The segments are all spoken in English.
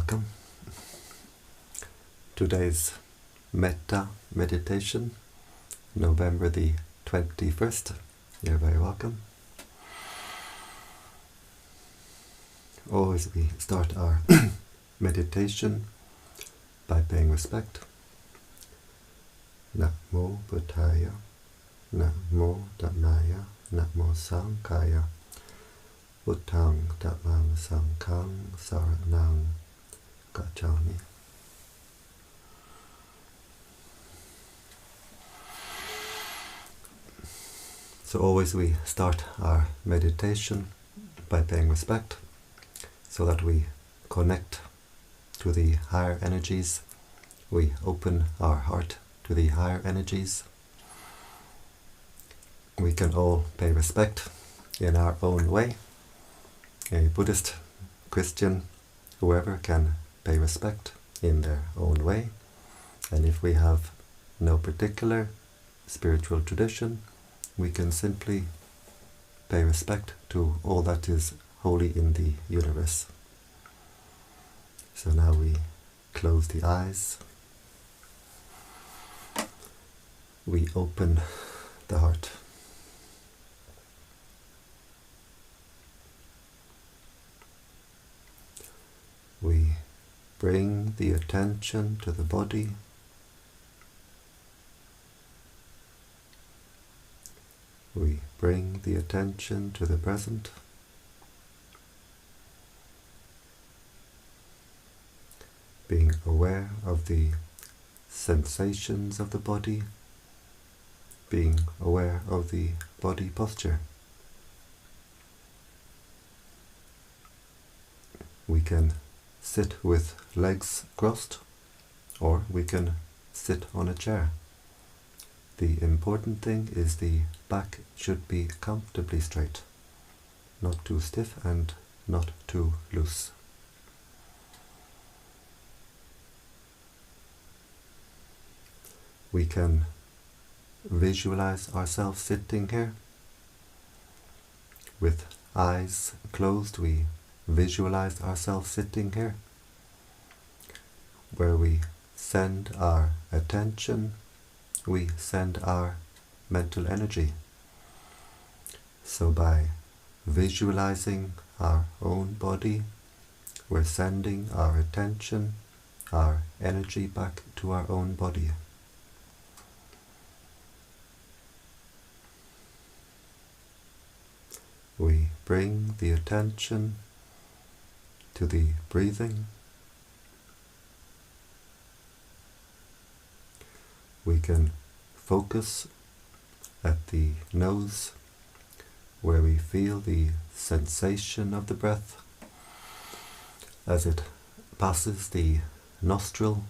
welcome. Today's Metta meditation, November the 21st. You're very welcome. Always we start our meditation by paying respect. Namo Buddhaya, Namo Dhammaya, Namo Sanghaya, Buddhang Dhammang Sanghang Saranang Gacchami. So always we start our meditation by paying respect, so that we connect to the higher energies. We open our heart to the higher energies. We can all pay respect in our own way. A Buddhist, Christian, whoever can pay respect in their own way. And if we have no particular spiritual tradition, we can simply pay respect to all that is holy in the universe. So now we close the eyes. We open the heart. We bring the attention to the body. We bring the attention to the present. Being aware of the sensations of the body, being aware of the body posture. We can sit with legs crossed, or we can sit on a chair. The important thing is the back should be comfortably straight, not too stiff and not too loose. We can visualize ourselves sitting here. With eyes closed, we visualize ourselves sitting here, where we send our attention, we send our mental energy. So by visualizing our own body, we're sending our attention, our energy back to our own body. We bring the attention to the breathing. We can focus at the nose, where we feel the sensation of the breath as it passes the nostril,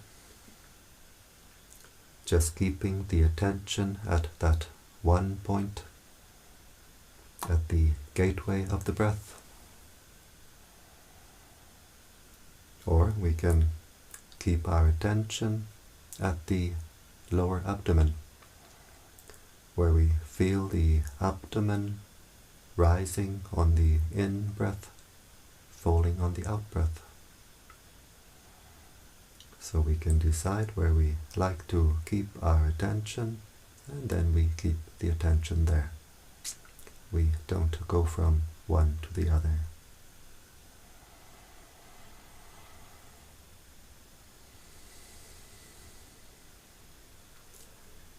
just keeping the attention at that one point, at the gateway of the breath. Or we can keep our attention at the lower abdomen, where we feel the abdomen rising on the in-breath, falling on the out-breath. So we can decide where we like to keep our attention, and then we keep the attention there. We don't go from one to the other.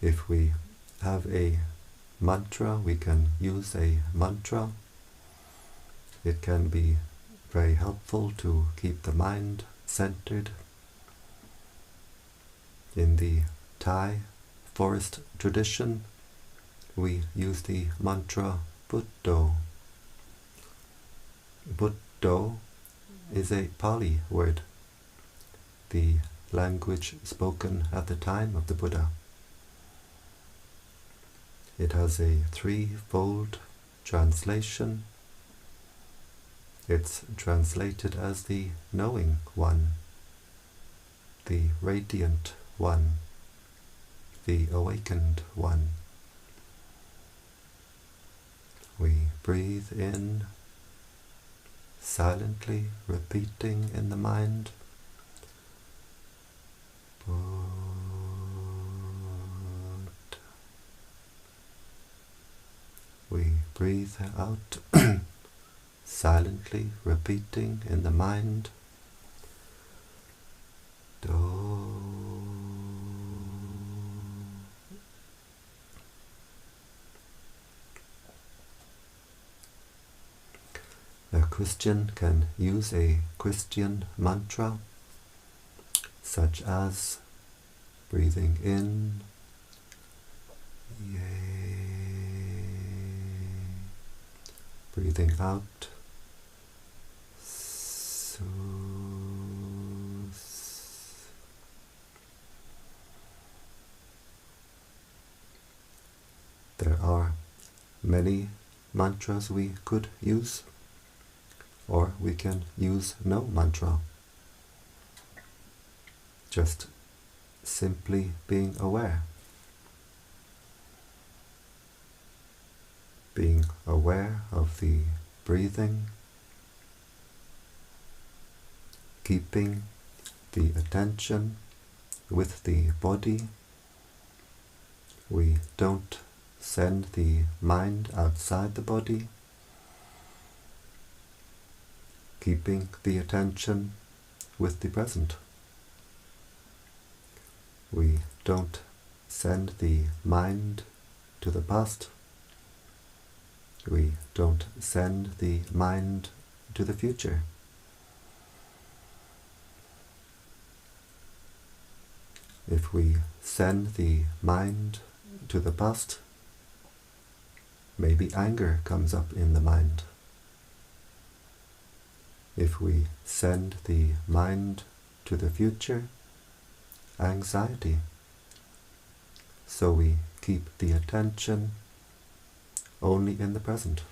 If we have a mantra, we can use a mantra. It can be very helpful to keep the mind centered. In the Thai forest tradition, we use the mantra Buddho. Buddho is a Pali word, the language spoken at the time of the Buddha. It has a threefold translation. It's translated as the knowing one, the radiant one, the awakened one. We breathe in, silently repeating in the mind, breathe out, silently repeating in the mind, Do. A Christian can use a Christian mantra, such as breathing in, Yay, breathing out, Sus. There are many mantras we could use, or we can use no mantra. Just simply being aware. Being aware of the breathing, keeping the attention with the body. We don't send the mind outside the body. Keeping the attention with the present. We don't send the mind to the past. We don't send the mind to the future. If we send the mind to the past, maybe anger comes up in the mind. If we send the mind to the future, anxiety. So we keep the attention only in the present.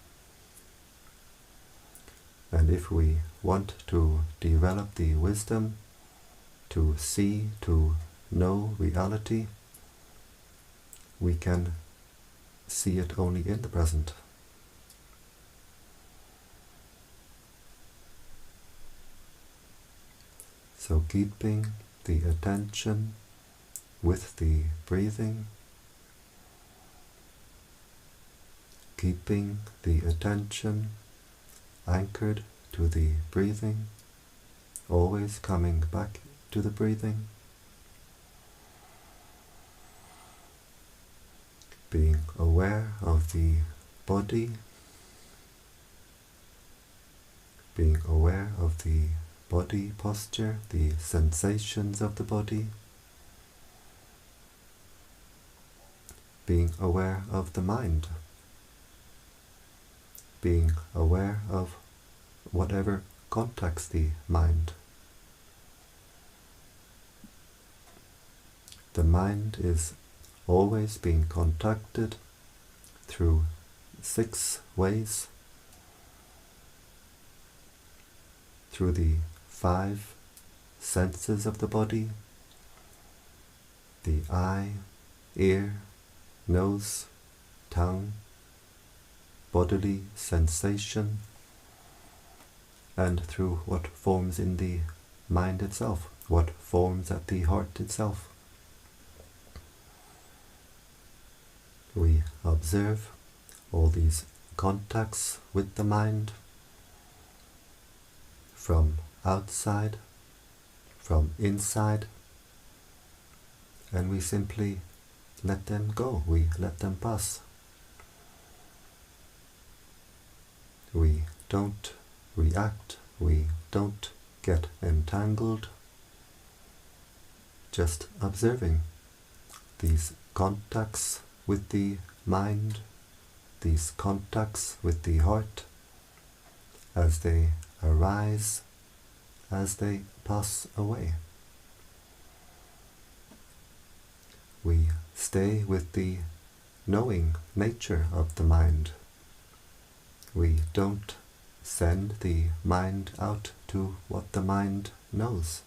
And if we want to develop the wisdom to see, to know reality, we can see it only in the present. So keeping the attention with the breathing, keeping the attention anchored to the breathing, always coming back to the breathing, being aware of the body, being aware of the body posture, the sensations of the body, being aware of the mind, being aware of whatever contacts the mind. The mind is always being contacted through 6 ways, through the 5 senses of the body, the eye, ear, nose, tongue, bodily sensation, and through what forms in the mind itself, what forms at the heart itself. We observe all these contacts with the mind from outside, from inside, and we simply let them go, we let them pass. We don't react, we don't get entangled, just observing these contacts with the mind, these contacts with the heart, as they arise, as they pass away. We stay with the knowing nature of the mind. We don't send the mind out to what the mind knows.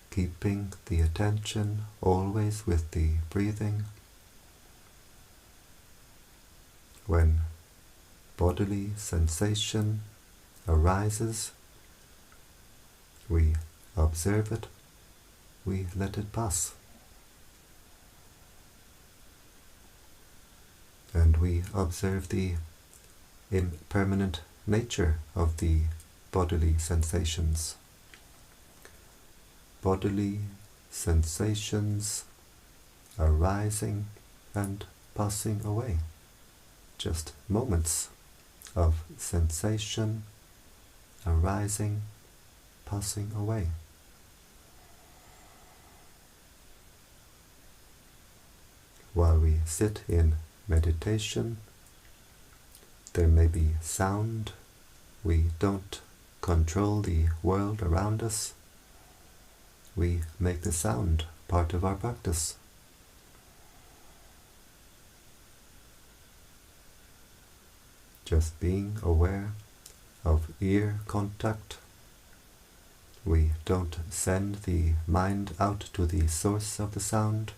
Keeping the attention always with the breathing. When bodily sensation arises, we observe it, we let it pass. And we observe the impermanent nature of the bodily sensations. Bodily sensations arising and passing away. Just moments of sensation arising, passing away. While we sit in meditation, there may be sound. We don't control the world around us. We make the sound part of our practice. Just being aware of ear contact. We don't send the mind out to the source of the sound.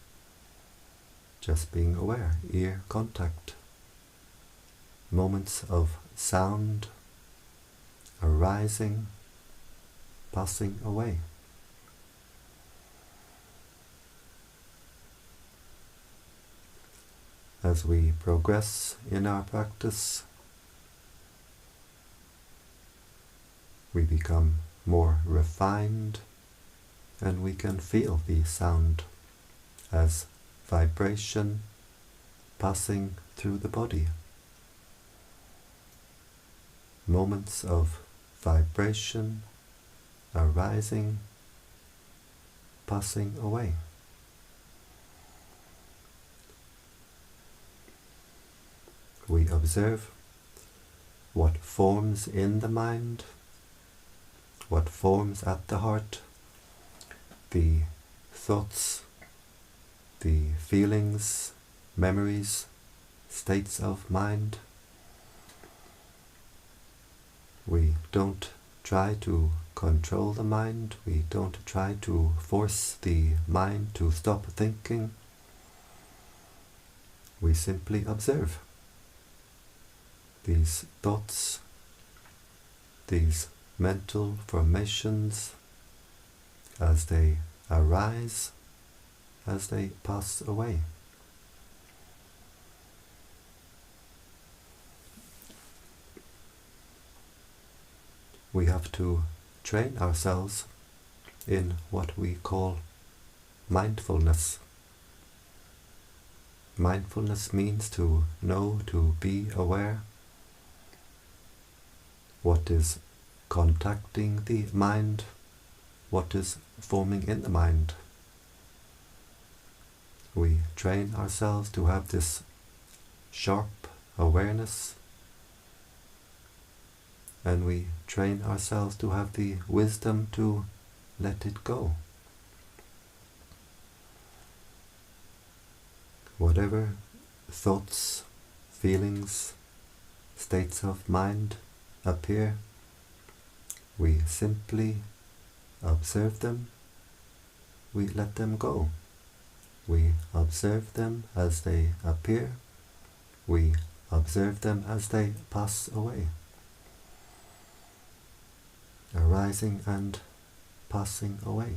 Just being aware, ear contact. Moments of sound arising, passing away. As we progress in our practice, we become more refined and we can feel the sound as vibration passing through the body. Moments of vibration arising, passing away. We observe what forms in the mind, what forms at the heart, the thoughts, the feelings, memories, states of mind. We don't try to control the mind, we don't try to force the mind to stop thinking. We simply observe these thoughts, these mental formations as they arise, as they pass away. We have to train ourselves in what we call mindfulness. Mindfulness means to know, to be aware what is contacting the mind, what is forming in the mind. We train ourselves to have this sharp awareness, and we train ourselves to have the wisdom to let it go. Whatever thoughts, feelings, states of mind appear, we simply observe them, we let them go. We observe them as they appear, we observe them as they pass away, arising and passing away.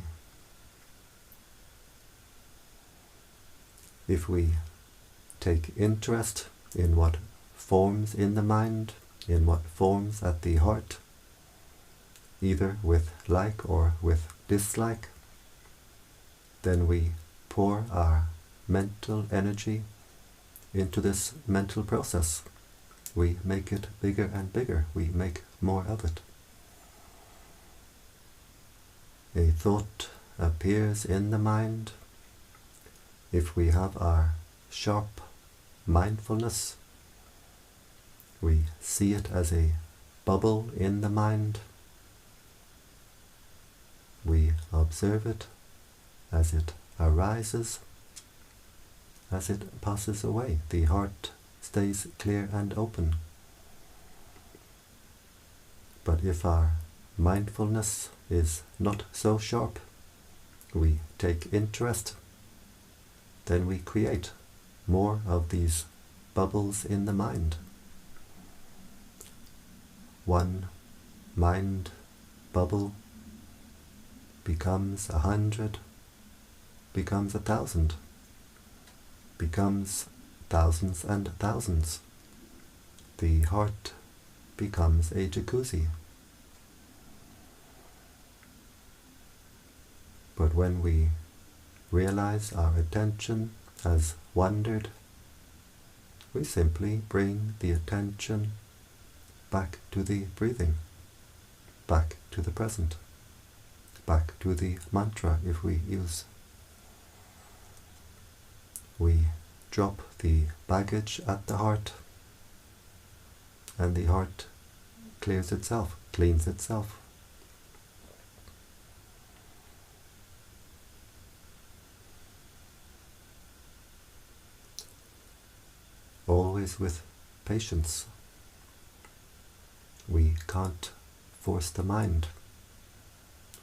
If we take interest in what forms in the mind, in what forms at the heart, either with like or with dislike, then we pour our mental energy into this mental process. We make it bigger and bigger, we make more of it. A thought appears in the mind. If we have our sharp mindfulness, we see it as a bubble in the mind. We observe it as it arises, as it passes away. The heart stays clear and open. But if our mindfulness is not so sharp, we take interest, then we create more of these bubbles in the mind. One mind bubble becomes 100, becomes 1,000, becomes thousands and thousands. The heart becomes a jacuzzi. But when we realize our attention has wandered, we simply bring the attention back to the breathing, back to the present, back to the mantra if we use. We drop the baggage at the heart, and the heart clears itself, cleans itself. Always with patience. We can't force the mind.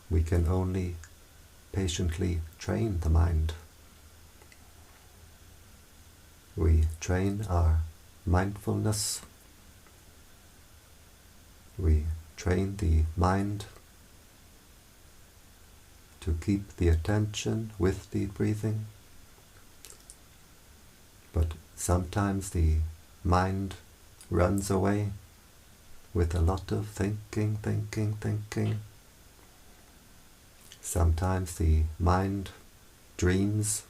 We can only patiently train the mind. We train our mindfulness. We train the mind to keep the attention with the breathing. But sometimes the mind runs away with a lot of thinking. Sometimes the mind dreams,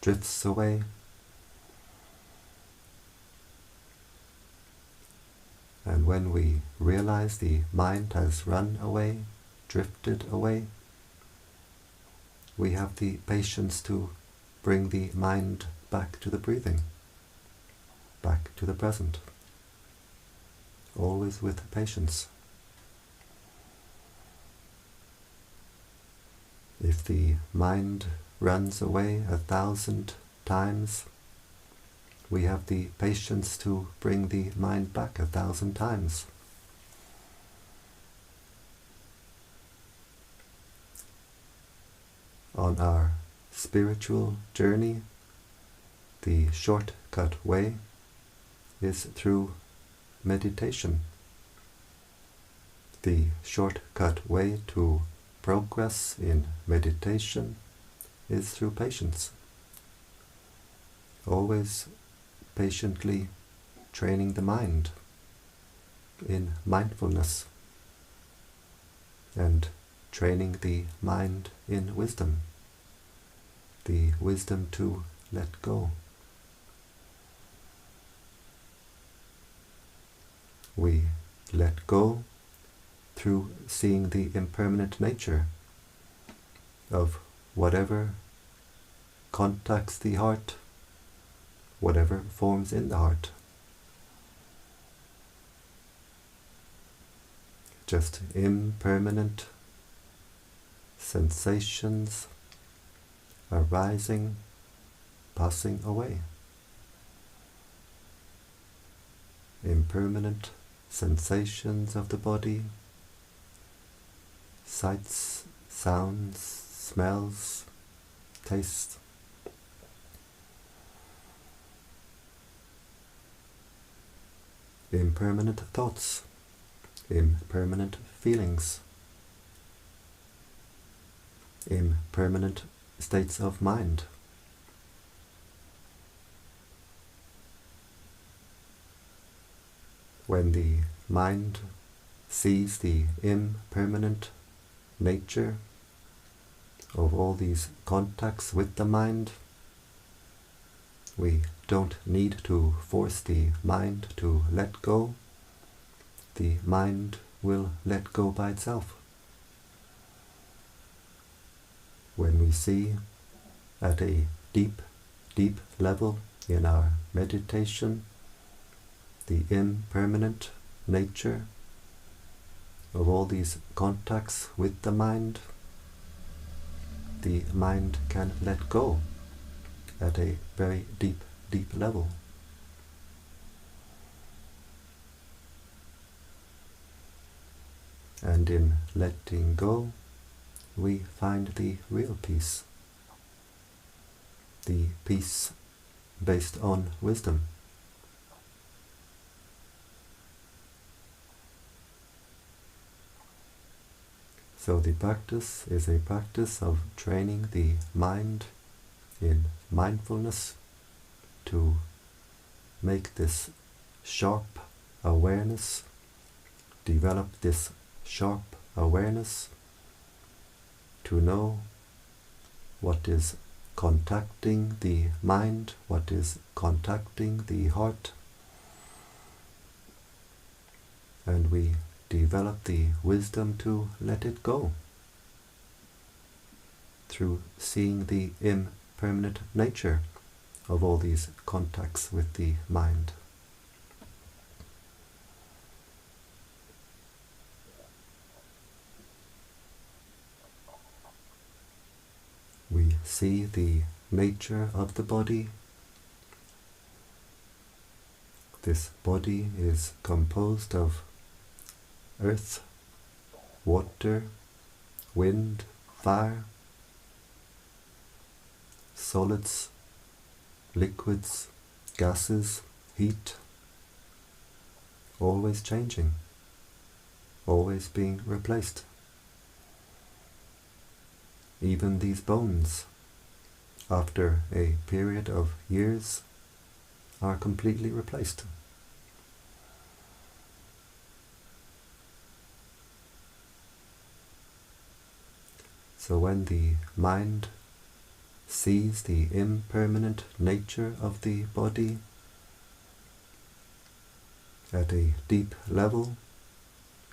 drifts away. And when we realize the mind has run away, drifted away, we have the patience to bring the mind back to the breathing, back to the present, always with patience. If the mind runs away 1,000 times, we have the patience to bring the mind back 1,000 times. On our spiritual journey, the shortcut way is through meditation. The shortcut way to progress in meditation is through patience. Always patiently training the mind in mindfulness and training the mind in wisdom, the wisdom to let go. We let go through seeing the impermanent nature of whatever contacts the heart, whatever forms in the heart. Just impermanent sensations arising, passing away. Impermanent sensations of the body, sights, sounds, smells, tastes. Impermanent thoughts, impermanent feelings, impermanent states of mind. When the mind sees the impermanent nature of all these contacts with the mind, we don't need to force the mind to let go. The mind will let go by itself. When we see at a deep level in our meditation the impermanent nature of all these contacts with the mind can let go at a very deep level. And in letting go, we find the real peace, the peace based on wisdom. So the practice is a practice of training the mind in mindfulness to make this sharp awareness, develop this sharp awareness to know what is contacting the mind, what is contacting the heart, and we develop the wisdom to let it go through seeing the impermanent nature of all these contacts with the mind. We see the nature of the body. This body is composed of earth, water, wind, fire, solids, liquids, gases, heat, always changing, always being replaced. Even these bones, after a period of years, are completely replaced. So when the mind sees the impermanent nature of the body at a deep level,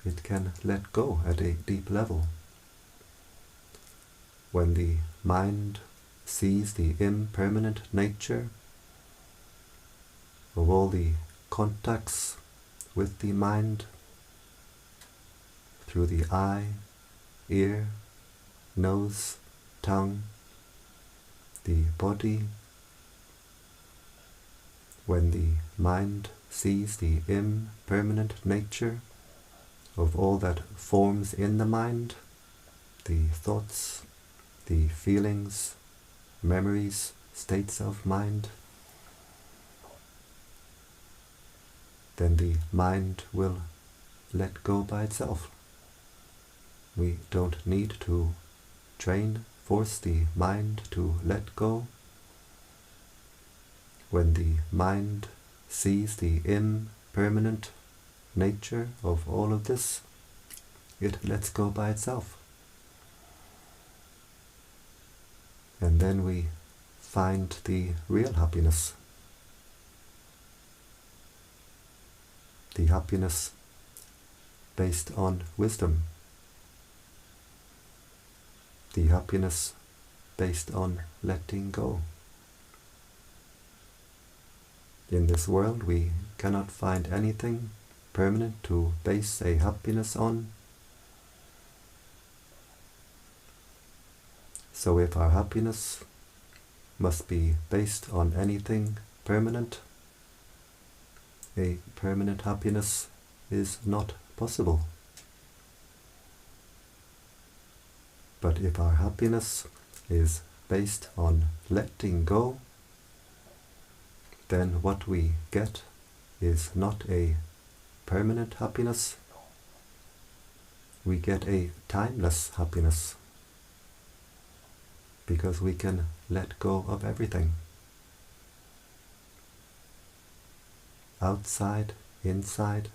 it can let go at a deep level. When the mind sees the impermanent nature of all the contacts with the mind through the eye, ear, nose, tongue, the body, when the mind sees the impermanent nature of all that forms in the mind, the thoughts, the feelings, memories, states of mind, then the mind will let go by itself. We don't need to force the mind to let go. When the mind sees the impermanent nature of all of this, it lets go by itself. And then we find the real happiness. The happiness based on wisdom. The happiness based on letting go. In this world we cannot find anything permanent to base a happiness on. So if our happiness must be based on anything permanent, a permanent happiness is not possible. But if our happiness is based on letting go, then what we get is not a permanent happiness. We get a timeless happiness, because we can let go of everything. Outside, inside,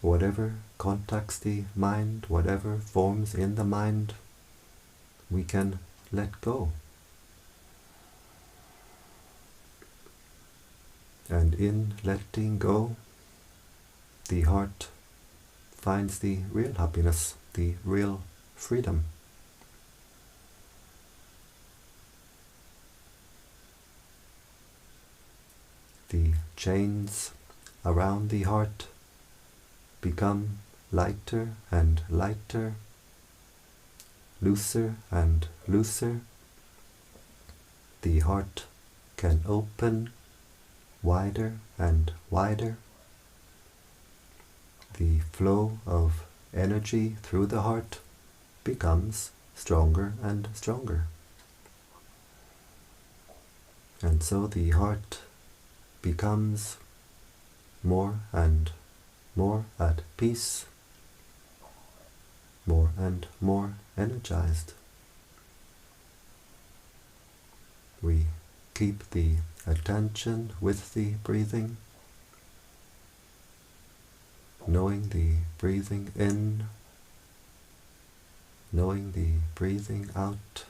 whatever contacts the mind, whatever forms in the mind, we can let go. And in letting go, the heart finds the real happiness, the real freedom. The chains around the heart become lighter and lighter, looser and looser. The heart can open wider and wider. The flow of energy through the heart becomes stronger and stronger. And so the heart becomes more and more at peace, more and more energized. We keep the attention with the breathing, knowing the breathing in, knowing the breathing out,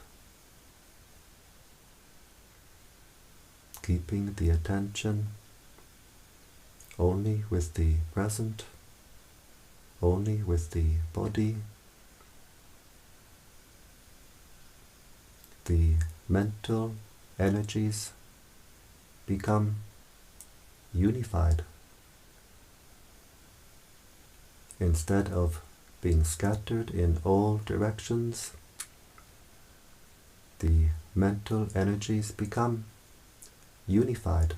keeping the attention only with the present, only with the body. The mental energies become unified. Instead of being scattered in all directions, the mental energies become unified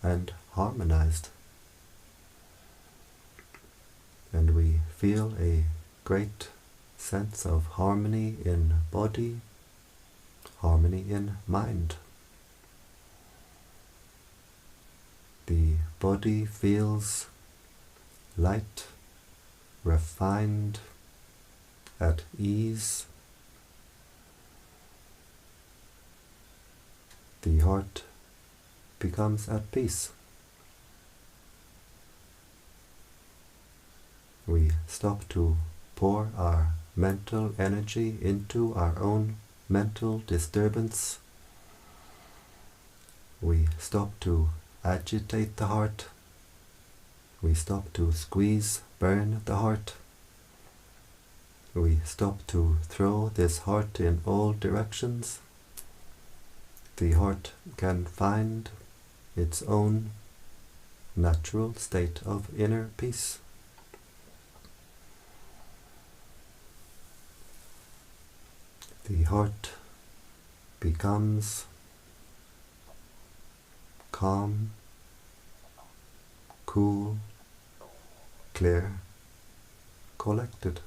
and harmonized. And we feel a great sense of harmony in body, harmony in mind. The body feels light, refined, at ease. The heart becomes at peace. We stop to pour our mental energy into our own mental disturbance. We stop to agitate the heart. We stop to squeeze, burn the heart. We stop to throw this heart in all directions. The heart can find its own natural state of inner peace. The heart becomes calm, cool, clear, collected.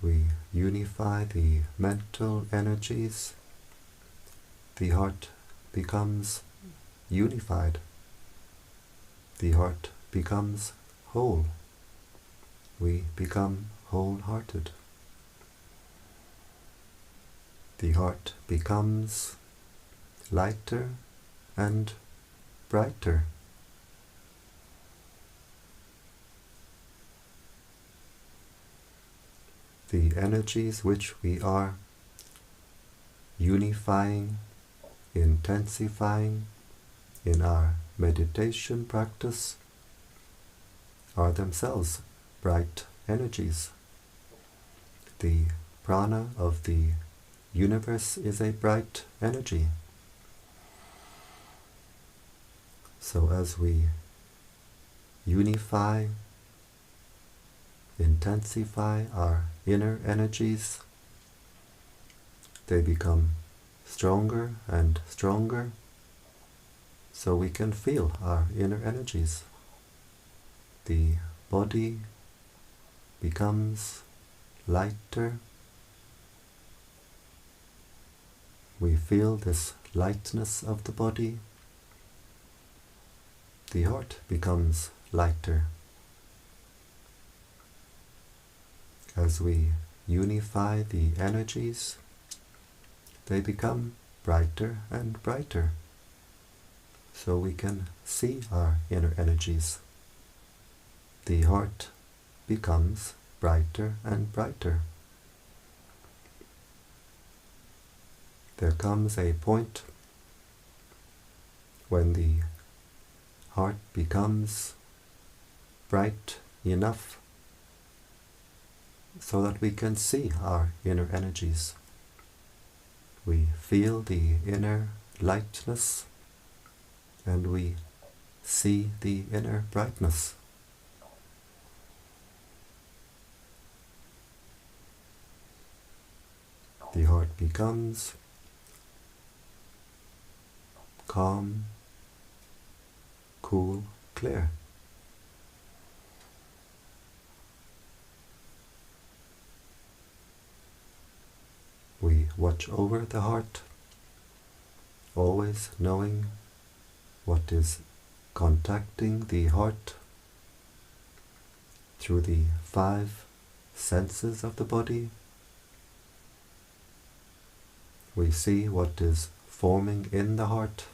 We unify the mental energies. The heart becomes unified. The heart becomes whole. We become wholehearted. The heart becomes lighter and brighter. The energies which we are unifying, intensifying in our meditation practice are themselves bright energies. The prana of the universe is a bright energy. So as we unify, intensify our inner energies, they become stronger and stronger, so we can feel our inner energies. The body becomes lighter. We feel this lightness of the body. The heart becomes lighter. As we unify the energies, they become brighter and brighter, so we can see our inner energies. The heart becomes brighter and brighter. There comes a point when the heart becomes bright enough so that we can see our inner energies. We feel the inner lightness and we see the inner brightness. The heart becomes calm, cool, clear. We watch over the heart, always knowing what is contacting the heart, through the 5 senses of the body. We see what is forming in the heart,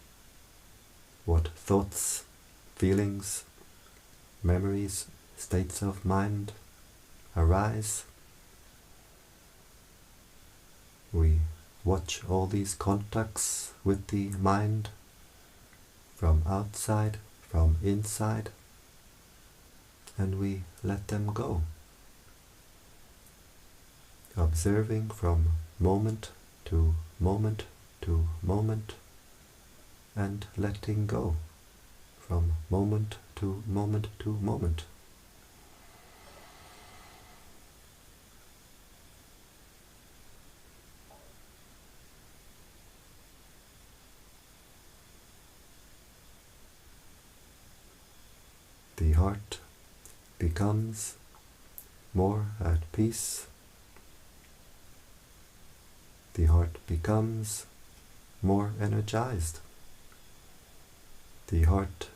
what thoughts, feelings, memories, states of mind arise. We watch all these contacts with the mind from outside, from inside, and we let them go, observing from moment to moment to moment, and letting go from moment to moment to moment. The heart becomes more at peace. The heart becomes more energized. The heart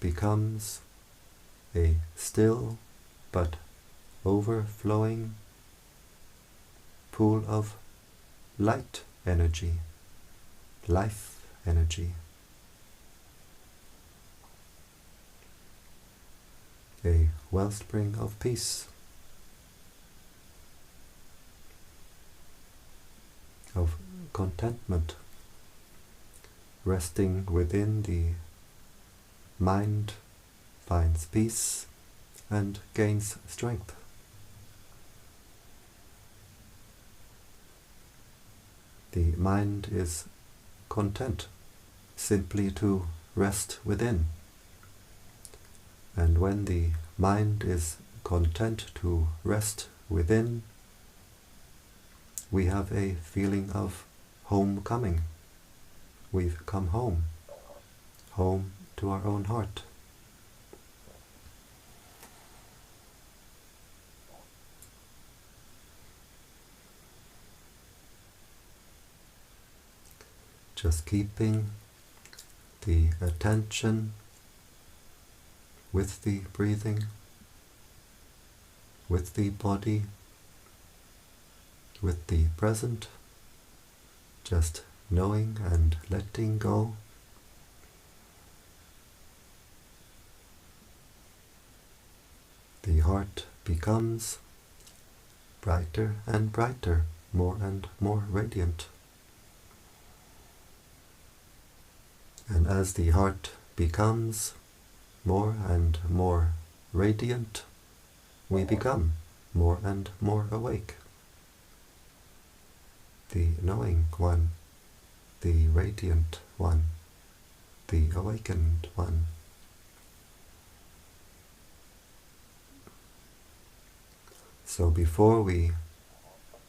becomes a still but overflowing pool of light energy, life energy. A wellspring of peace, of contentment, resting within the mind finds peace and gains strength. The mind is content simply to rest within. And when the mind is content to rest within, we have a feeling of homecoming. We've come home, home to our own heart. Just keeping the attention with the breathing, with the body, with the present, just knowing and letting go. The heart becomes brighter and brighter, more and more radiant. And as the heart becomes more and more radiant, we become more and more awake. The knowing one, the radiant one, the awakened one. So before we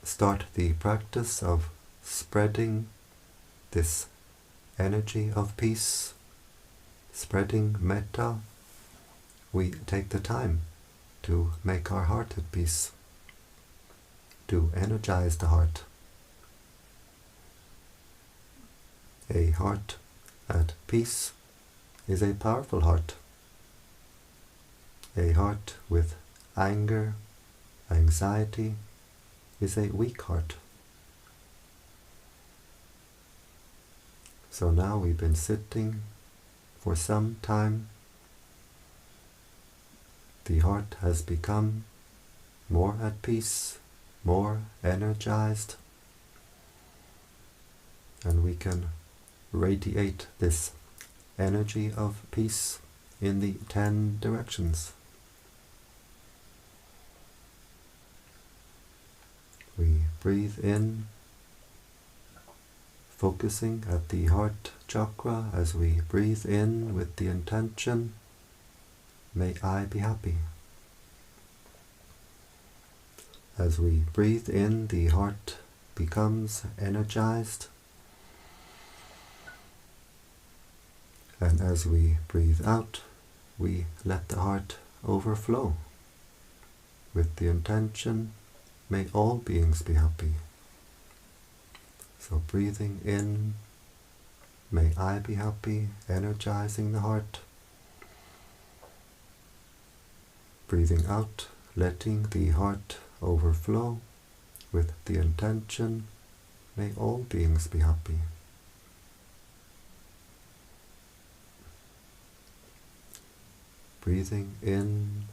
start the practice of spreading this energy of peace, spreading metta, we take the time to make our heart at peace, to energize the heart. A heart at peace is a powerful heart. A heart with anger, anxiety is a weak heart. So now we've been sitting for some time. The heart has become more at peace, more energized, and we can radiate this energy of peace in the 10 directions. We breathe in, focusing at the heart chakra as we breathe in with the intention, may I be happy. As we breathe in, the heart becomes energized. And as we breathe out, we let the heart overflow with the intention, may all beings be happy. So breathing in, may I be happy, energizing the heart. Breathing out, letting the heart overflow with the intention, may all beings be happy. Breathing in,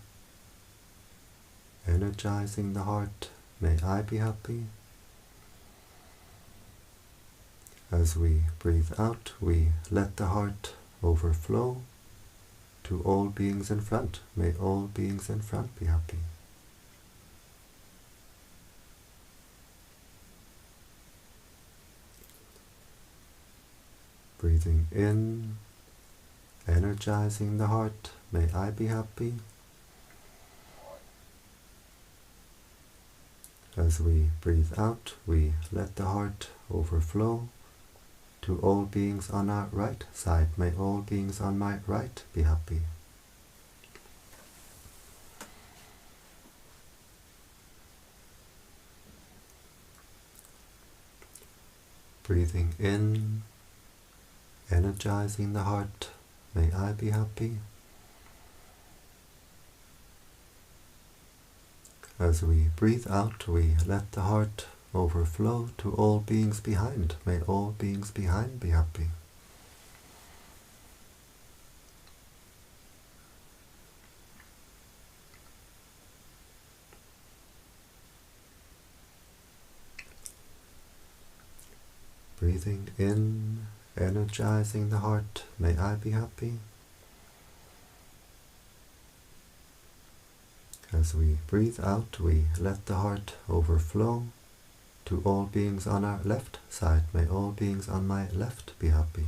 energizing the heart, may I be happy. As we breathe out, we let the heart overflow to all beings in front. May all beings in front be happy. Breathing in, energizing the heart, may I be happy. As we breathe out, we let the heart overflow to all beings on our right side. May all beings on my right be happy. Breathing in, energizing the heart, may I be happy. As we breathe out, we let the heart overflow to all beings behind. May all beings behind be happy. Breathing in, energizing the heart, may I be happy. As we breathe out, we let the heart overflow to all beings on our left side. May all beings on my left be happy.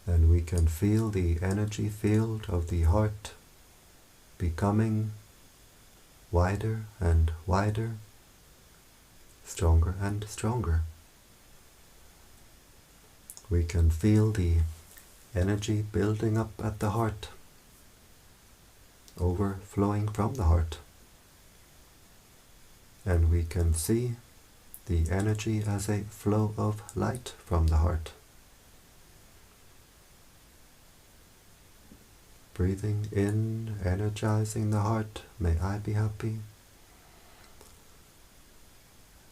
And we can feel the energy field of the heart becoming wider and wider, stronger and stronger. We can feel the energy building up at the heart, overflowing from the heart. And we can see the energy as a flow of light from the heart. Breathing in, energizing the heart, may I be happy.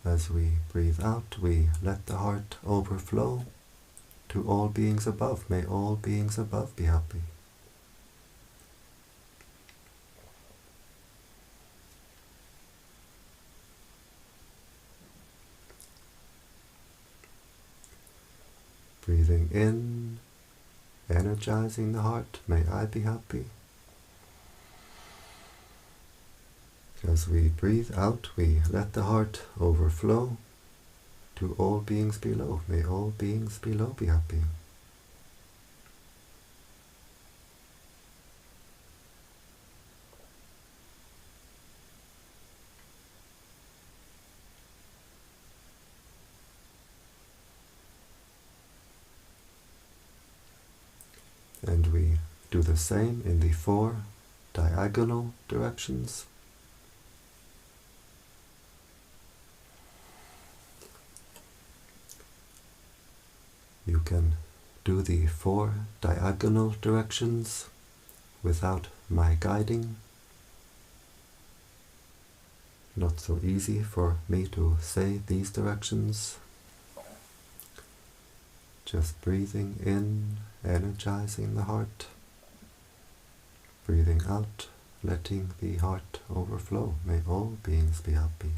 As we breathe out, we let the heart overflow to all beings above. May all beings above be happy. Breathing in, energizing the heart, may I be happy. As we breathe out, we let the heart overflow to all beings below. May all beings below be happy. And we do the same in the 4 diagonal directions. You can do the 4 diagonal directions without my guiding. Not so easy for me to say these directions. Just breathing in, energizing the heart. Breathing out, letting the heart overflow. May all beings be happy.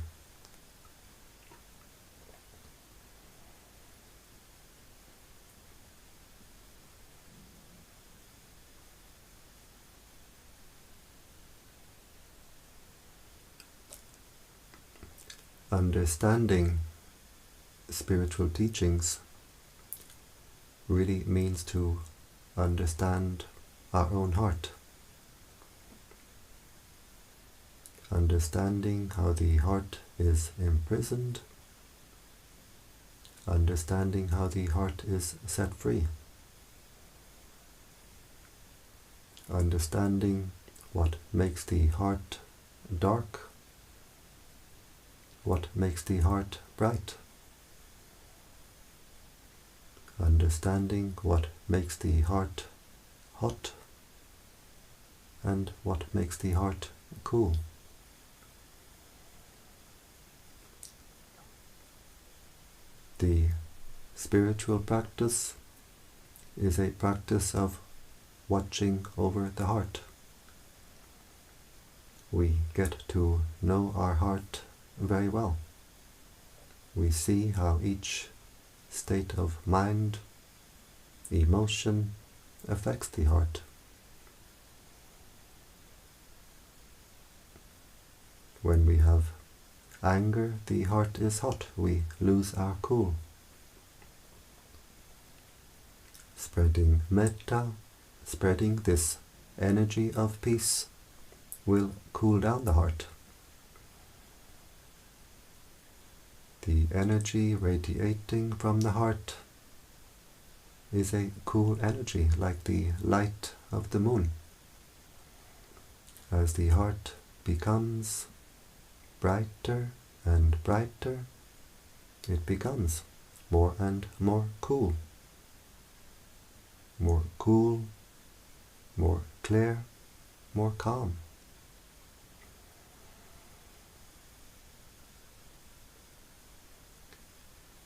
Understanding spiritual teachings really means to understand our own heart. Understanding how the heart is imprisoned. Understanding how the heart is set free. Understanding what makes the heart dark. What makes the heart bright? understanding what makes the heart hot and what makes the heart cool. The spiritual practice is a practice of watching over the heart. We get to know our heart very well. We see how each state of mind, emotion affects the heart. When we have anger, the heart is hot. We lose our cool. Spreading metta, spreading this energy of peace, will cool down the heart. The energy radiating from the heart is a cool energy, like the light of the moon. As the heart becomes brighter and brighter, it becomes more and more cool. More cool, more clear, more calm.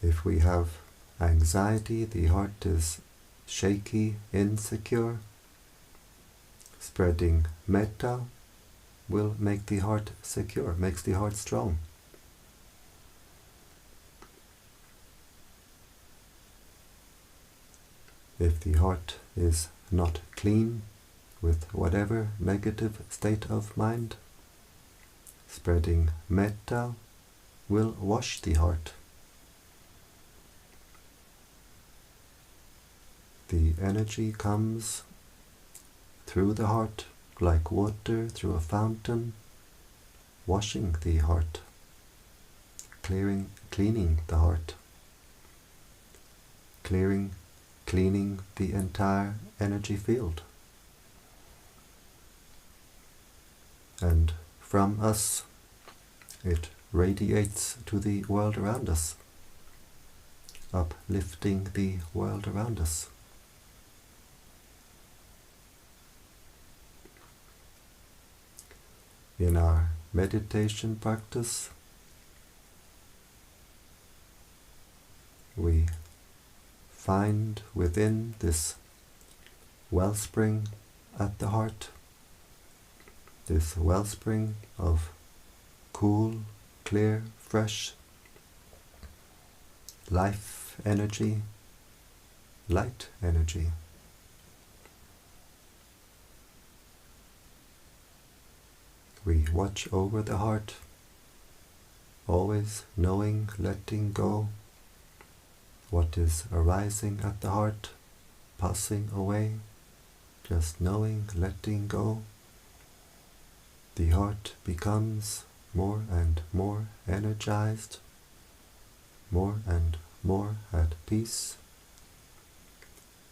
If we have anxiety, the heart is shaky, insecure, spreading metta will make the heart secure, makes the heart strong. If the heart is not clean with whatever negative state of mind, spreading metta will wash the heart. The energy comes through the heart like water through a fountain, washing the heart, cleaning the heart, cleaning the entire energy field. And from us, it radiates to the world around us, uplifting the world around us. In our meditation practice, we find within this wellspring at the heart, this wellspring of cool, clear, fresh life energy, light energy. We watch over the heart, always knowing, letting go what is arising at the heart, passing away, just knowing, letting go. The heart becomes more and more energized, more and more at peace.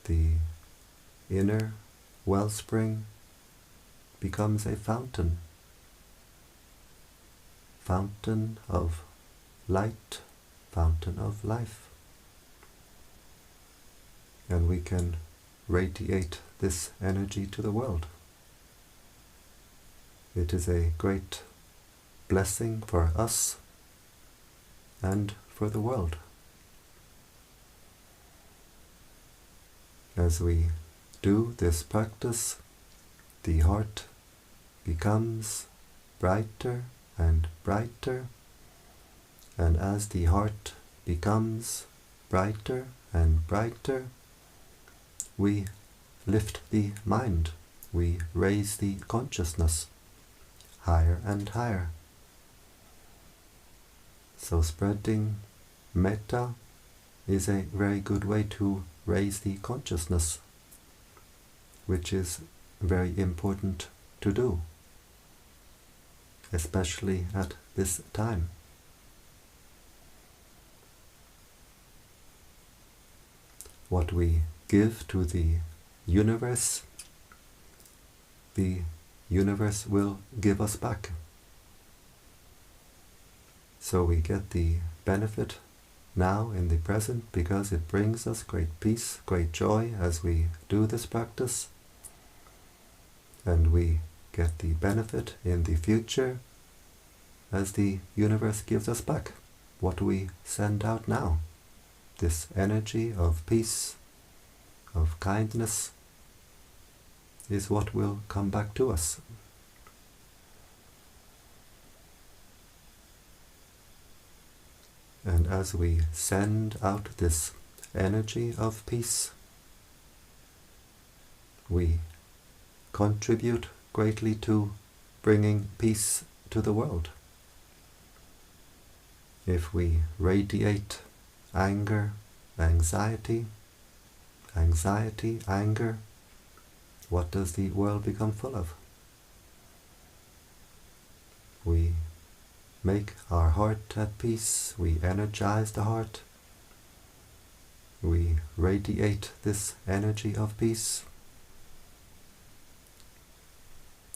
The inner wellspring becomes a fountain of light, fountain of life. And we can radiate this energy to the world. It is a great blessing for us and for the world. As we do this practice, the heart becomes brighter and brighter, and as the heart becomes brighter and brighter, we lift the mind, we raise the consciousness higher and higher. So spreading metta is a very good way to raise the consciousness, which is very important to do, especially at this time. What we give to the universe will give us back. So we get the benefit now in the present, because it brings us great peace, great joy as we do this practice, and we get the benefit in the future as the universe gives us back what we send out now. This energy of peace, of kindness, is what will come back to us. And as we send out this energy of peace, we contribute greatly to bringing peace to the world. If we radiate anger, anxiety, anger, what does the world become full of? We make our heart at peace, we energize the heart, we radiate this energy of peace,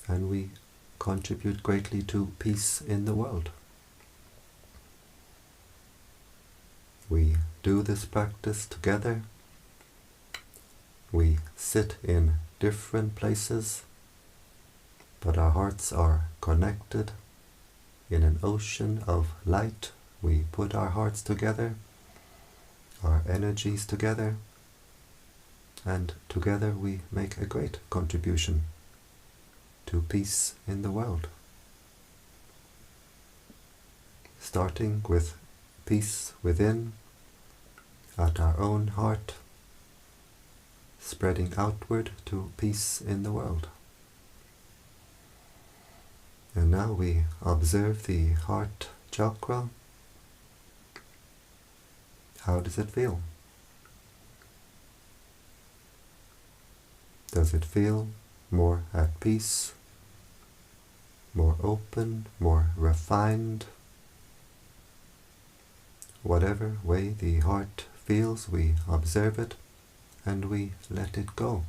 and we contribute greatly to peace in the world. We do this practice together. We sit in different places, but our hearts are connected in an ocean of light. We put our hearts together, our energies together, and together we make a great contribution to peace in the world. Starting with peace within, at our own heart, spreading outward to peace in the world. And now we observe the heart chakra. How does it feel? Does it feel more at peace, more open, more refined? Whatever way the heart feels, we observe it and we let it go.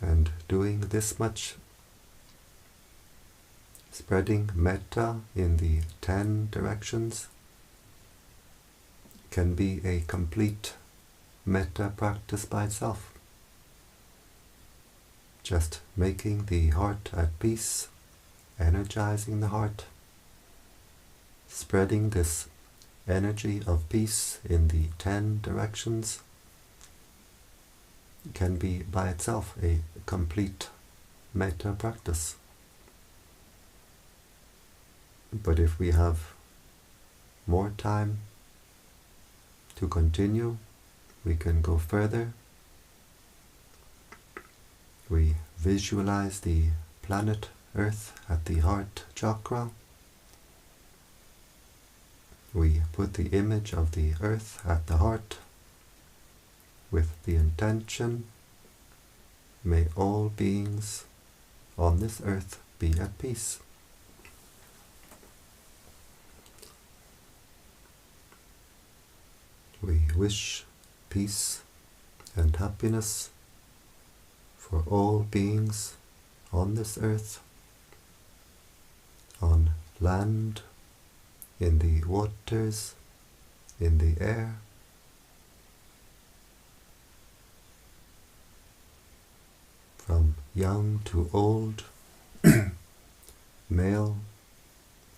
And doing this much, spreading metta in the 10 directions, can be a complete metta practice by itself. Just making the heart at peace, energizing the heart, spreading this energy of peace in the 10 directions, can be by itself a complete metta practice. But if we have more time to continue, we can go further. We visualize the planet Earth at the heart chakra. We put the image of the Earth at the heart with the intention, may all beings on this earth be at peace. We wish peace and happiness for all beings on this earth, on land, in the waters, in the air, from young to old, male,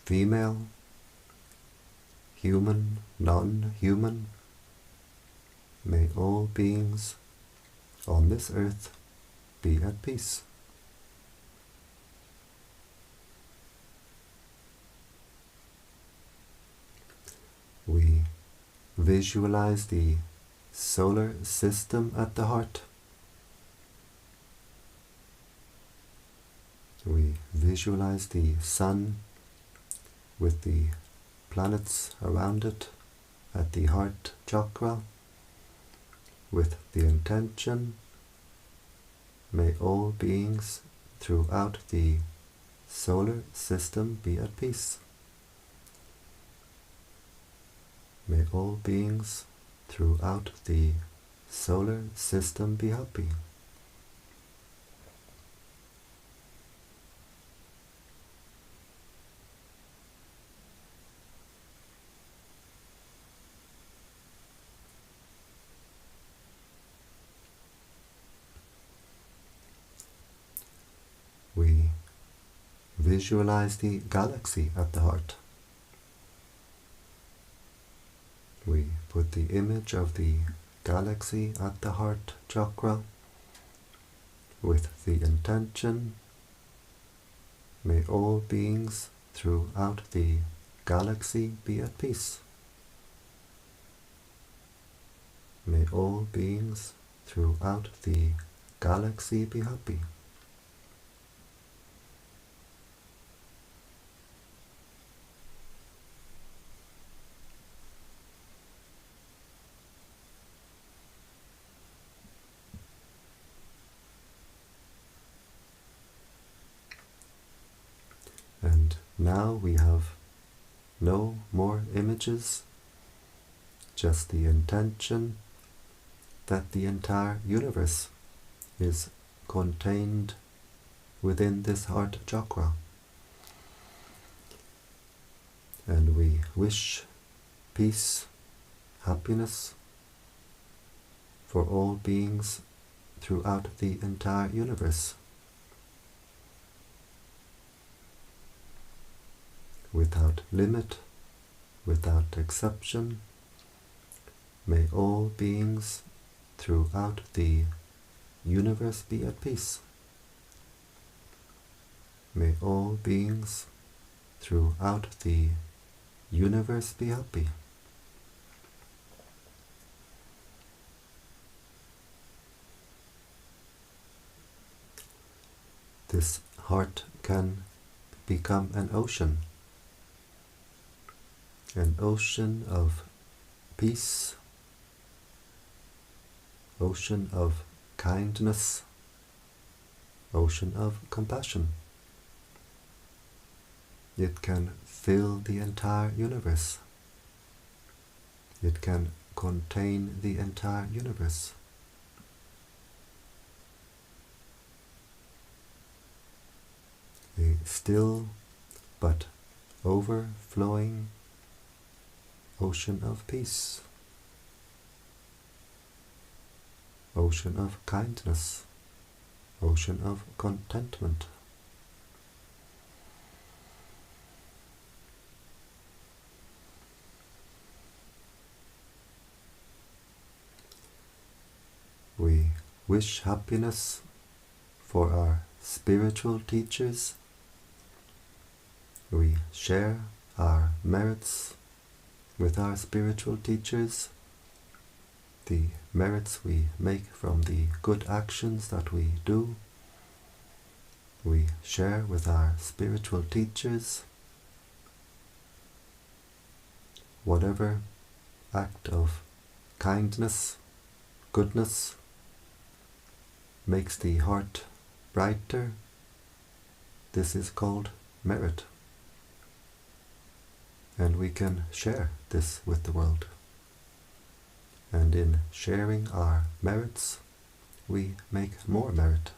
female, human, non-human. May all beings on this earth be at peace. We visualize the solar system at the heart. We visualize the sun with the planets around it at the heart chakra, with the intention, may all beings throughout the solar system be at peace. May all beings throughout the solar system be happy. visualize the galaxy at the heart. We put the image of the galaxy at the heart chakra with the intention, may all beings throughout the galaxy be at peace. May all beings throughout the galaxy be happy. And now we have no more images, just the intention that the entire universe is contained within this heart chakra. And we wish peace, happiness for all beings throughout the entire universe. Without limit, without exception, may all beings throughout the universe be at peace. May all beings throughout the universe be happy. This heart can become an ocean of peace, ocean of kindness, ocean of compassion. It can fill the entire universe. It can contain the entire universe. A still but overflowing ocean of peace, ocean of kindness, ocean of contentment. We wish happiness for our spiritual teachers. We share our merits with our spiritual teachers, the merits we make from the good actions that we do. We share with our spiritual teachers. Whatever act of kindness, goodness, makes the heart brighter, this is called merit. And we can share this with the world. And in sharing our merits, we make more merit.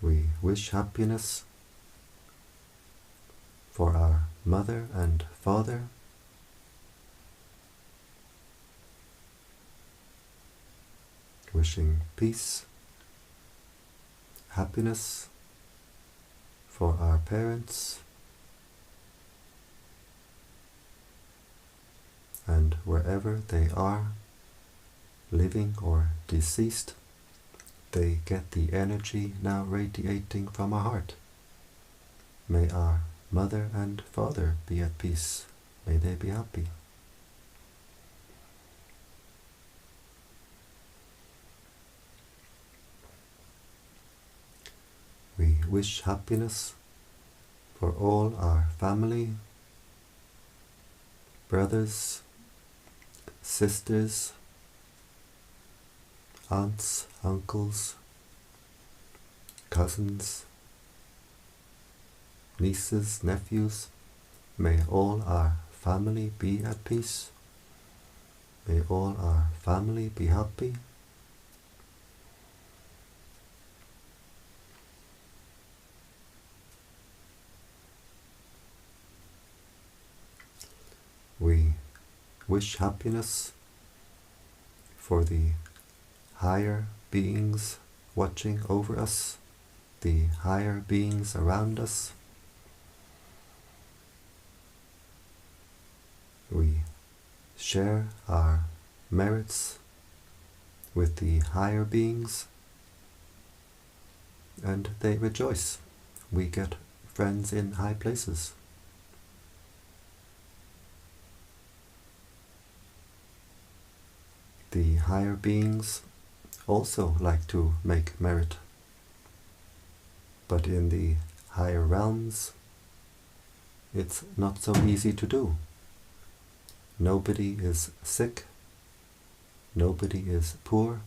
We wish happiness for our mother and father, wishing peace, happiness for our parents, and wherever they are, living or deceased, they get the energy now radiating from our heart. May our mother and father be at peace. May they be happy. We wish happiness for all our family, brothers, sisters, aunts, uncles, cousins, nieces, nephews. May all our family be at peace. May all our family be happy. We wish happiness for the higher beings watching over us, the higher beings around us. We share our merits with the higher beings, and they rejoice. We get friends in high places. The higher beings also like to make merit, but in the higher realms it's not so easy to do. Nobody is sick, nobody is poor,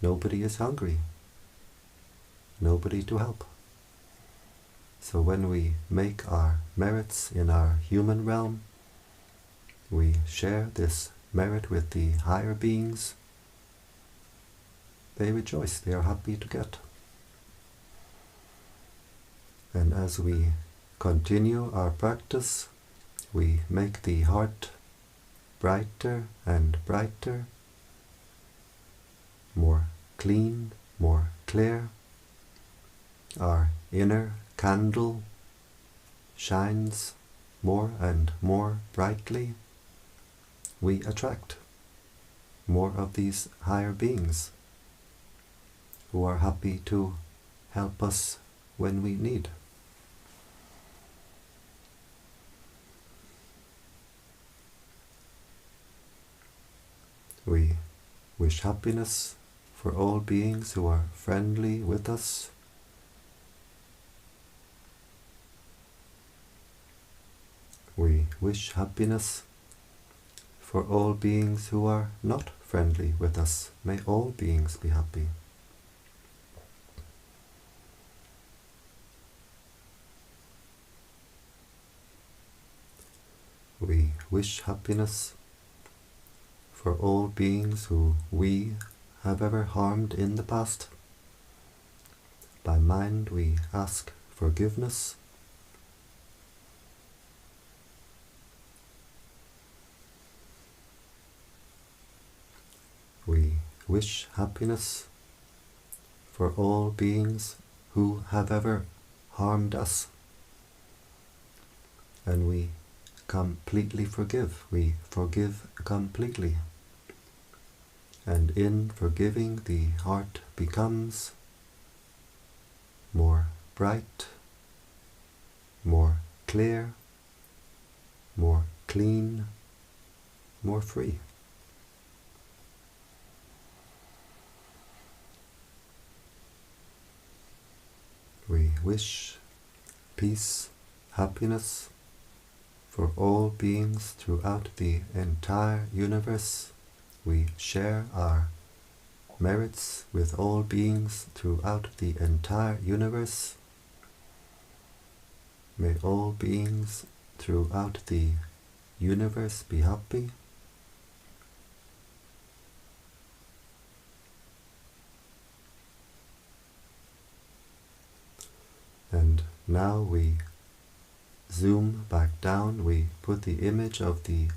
nobody is hungry, nobody to help. So when we make our merits in our human realm, we share this merit with the higher beings. They rejoice, they are happy to get. And as we continue our practice, we make the heart brighter and brighter, more clean, more clear. Our inner candle shines more and more brightly. We attract more of these higher beings who are happy to help us when we need. We wish happiness for all beings who are friendly with us. We wish happiness for all beings who are not friendly with us. May all beings be happy. We wish happiness for all beings who we have ever harmed in the past. By mind we ask forgiveness. We wish happiness for all beings who have ever harmed us. And we completely forgive. We forgive completely. And in forgiving, the heart becomes more bright, more clear, more clean, more free. We wish peace, happiness for all beings throughout the entire universe. We share our merits with all beings throughout the entire universe. May all beings throughout the universe be happy. And now we zoom back down. We put the image of the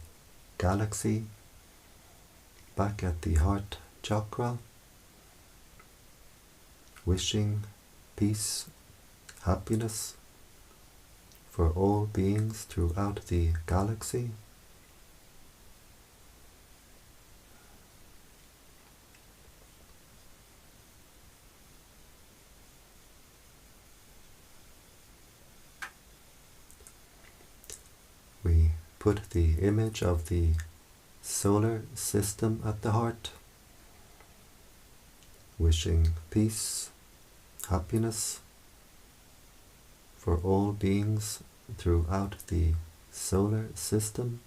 galaxy back at the heart chakra, wishing peace, happiness for all beings throughout the galaxy. We put the image of the solar system at the heart, wishing peace, happiness for all beings throughout the solar system.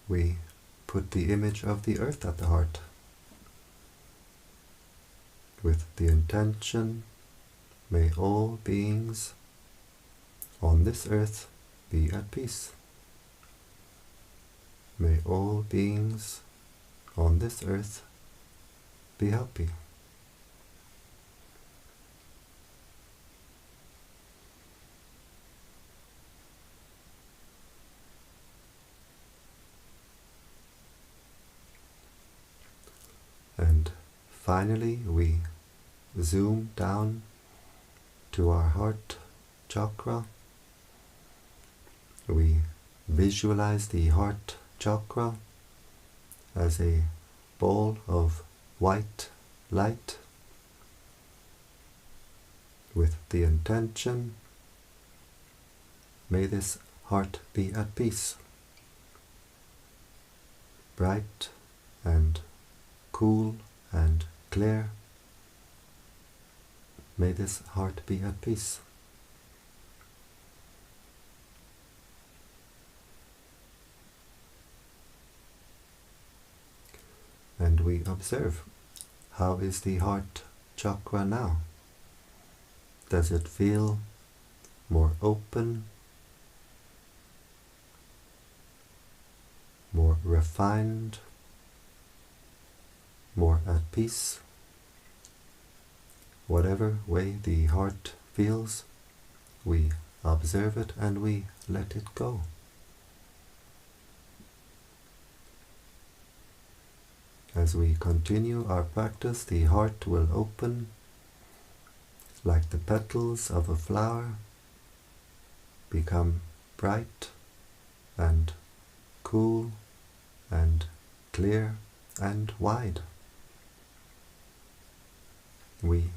We put the image of the earth at the heart, with the intention, may all beings on this earth be at peace. May all beings on this earth be happy. And finally we zoom down to our heart chakra. We visualize the heart chakra as a ball of white light with the intention, may this heart be at peace, bright and cool and clear. May this heart be at peace. And we observe, how is the heart chakra now? Does it feel more open, more refined, more at peace? Whatever way the heart feels, we observe it and we let it go. As we continue our practice, the heart will open like the petals of a flower, become bright and cool and clear and wide. We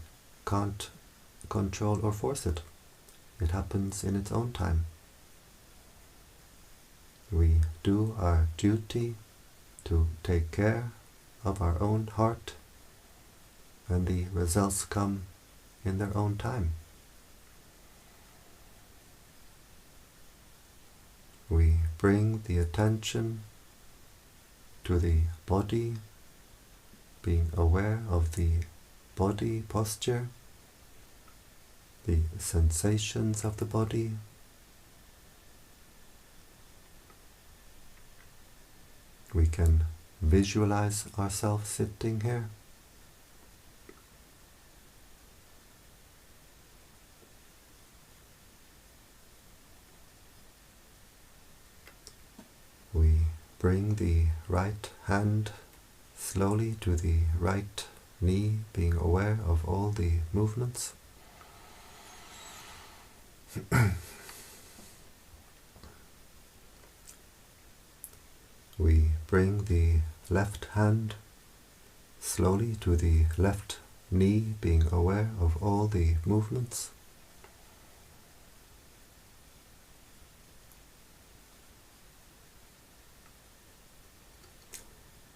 can't control or force it. It happens in its own time. We do our duty to take care of our own heart, and the results come in their own time. We bring the attention to the body, being aware of the body posture, the sensations of the body. We can visualize ourselves sitting here. We bring the right hand slowly to the right knee, being aware of all the movements. We bring the left hand slowly to the left knee, being aware of all the movements.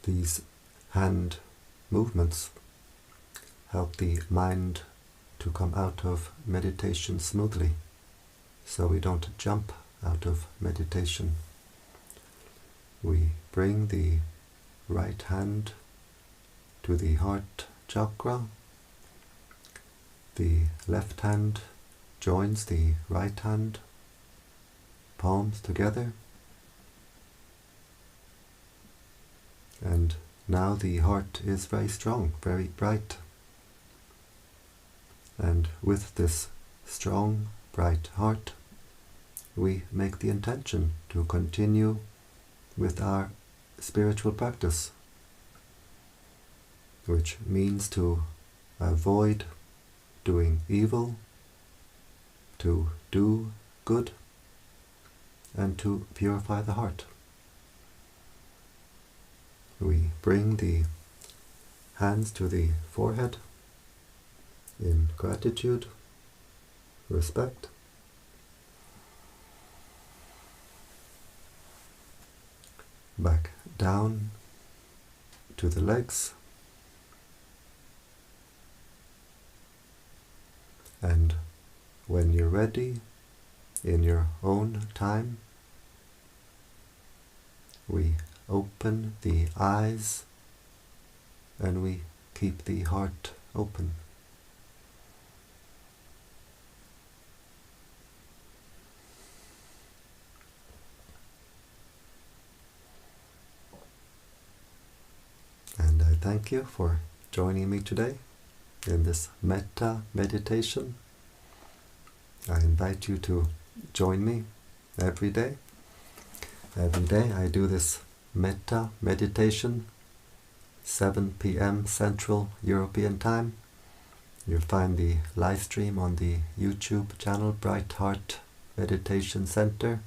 These hand movements help the mind to come out of meditation smoothly, so we don't jump out of meditation. We bring the right hand to the heart chakra. The left hand joins the right hand, palms together. And now the heart is very strong, very bright. And with this strong, bright heart, we make the intention to continue with our spiritual practice, which means to avoid doing evil, to do good, and to purify the heart. We bring the hands to the forehead in gratitude, respect. Back down to the legs, and when you're ready, in your own time, we open the eyes and we keep the heart open. And I thank you for joining me today in this Metta meditation. I invite you to join me every day. Every day I do this Metta meditation 7 p.m. Central European Time. You'll find the live stream on the YouTube channel Brightheart Meditation Center,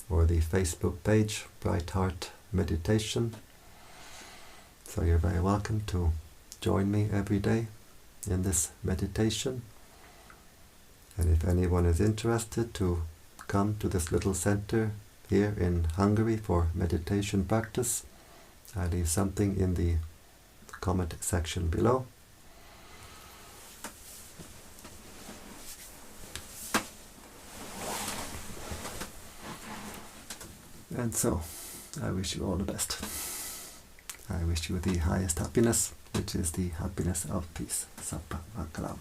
or the Facebook page Brightheart Meditation. So you're very welcome to join me every day in this meditation. And if anyone is interested to come to this little center here in Hungary for meditation practice, I leave something in the comment section below. And so, I wish you all the best. I wish you the highest happiness, which is the happiness of peace. Sappa Vakalam.